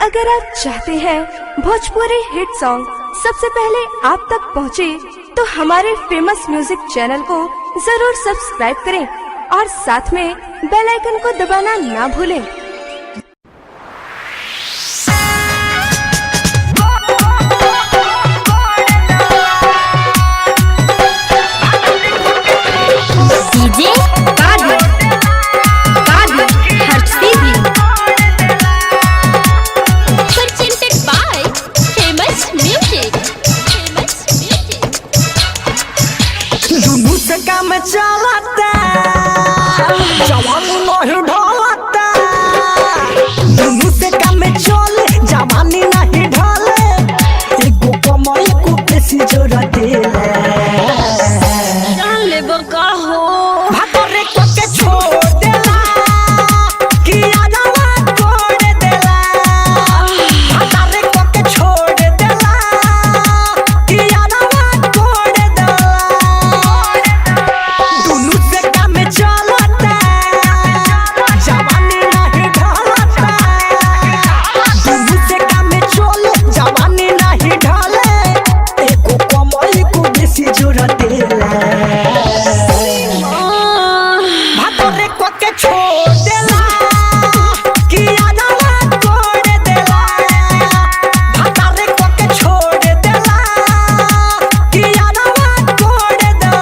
अगर आप चाहते हैं भोजपुरी हिट सॉन्ग सबसे पहले आप तक पहुंचे, तो हमारे फेमस म्यूजिक चैनल को जरूर सब्सक्राइब करें और साथ में बेल आइकन को दबाना ना भूलें। DJ presented by famous music। दुनू से काम चलता जवानी नहीं ढलता, दुनू से काम चले जवानी नहीं ढले, एगो कमाई को बेसी जरूरत ले बका हो भातरे को के छोड़ देला कि आजावा छोड़ देला, भातरे को के छोड़ देला कि आजावा छोड़ देला, दुनू से काम चलता जवानी नहीं ढलता, दुनू से काम चले जवानी नहीं ढले, एगो कमाई को बेसी जरूरत भातरे को के छोड़ देला कि आजावा छोड़ देला, भातरे को के छोड़ देला कि आजावा छोड़ देला।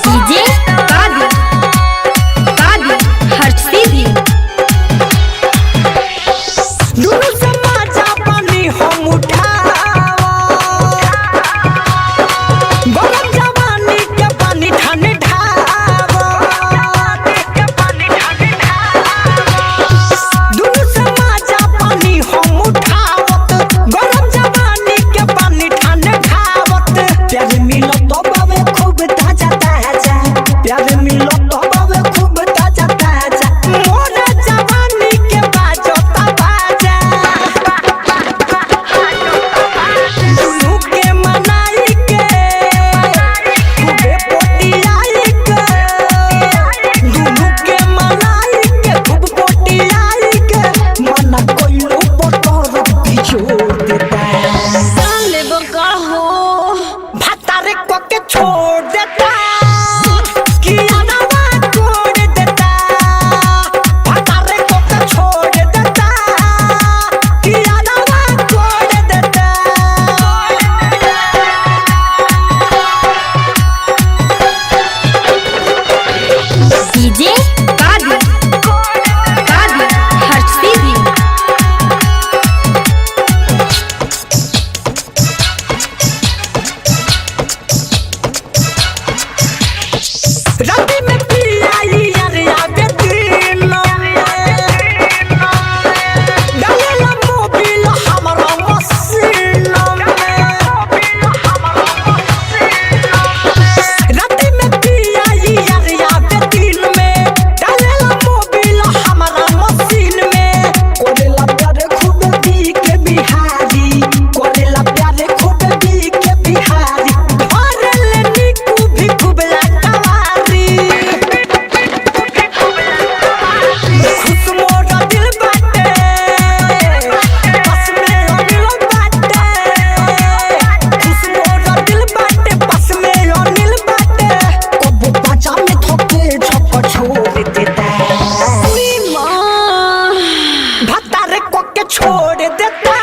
डीजे हर्षदीदी दुनू से माचा पानी हम उठावा, गरम जवानी के पानी ठंडावा, दुनू से माचा पानी हम उठावत, गरम जवानी के पानी ठंडावत, प्यार मिलत बावे खूब ताजा ताजा, प्यार मिलत बावे खूब ताजा ताजा, मोर जवानी के बाजता बाजा, दुनू के मनाई के खूबे पोटियाई के, दुनू के मनाई के खूब पोटियाई के, मना कोइलो पतर बिछोड़ देता, ले बका हो भातारे को के छोड़ देता कि आजावा छोड़ देता, भातारे को के छोड़ देता कि आजावा छोड़ देता। डीजे हर्षदीदी राती में पियाई यार आगे दिन डालेला मोबिल हमारा मसीन राती में पियाई यार आगे दिन में डालेला मोबिल हमारा मसीन में, कोरेला प्यारे खूब दी के बिहारी, कोरेला प्यारे खूब दी के बिहारी, भरले निकू भी खूब लाटवारी, खुश मोरा दिल बाटे पास में अनिल बाटे, खुश मोरा दिल बाटे पास में अनिल बाटे, कबो बाजा में थके झप छोड़ देता, भातारे को के छोड़ देता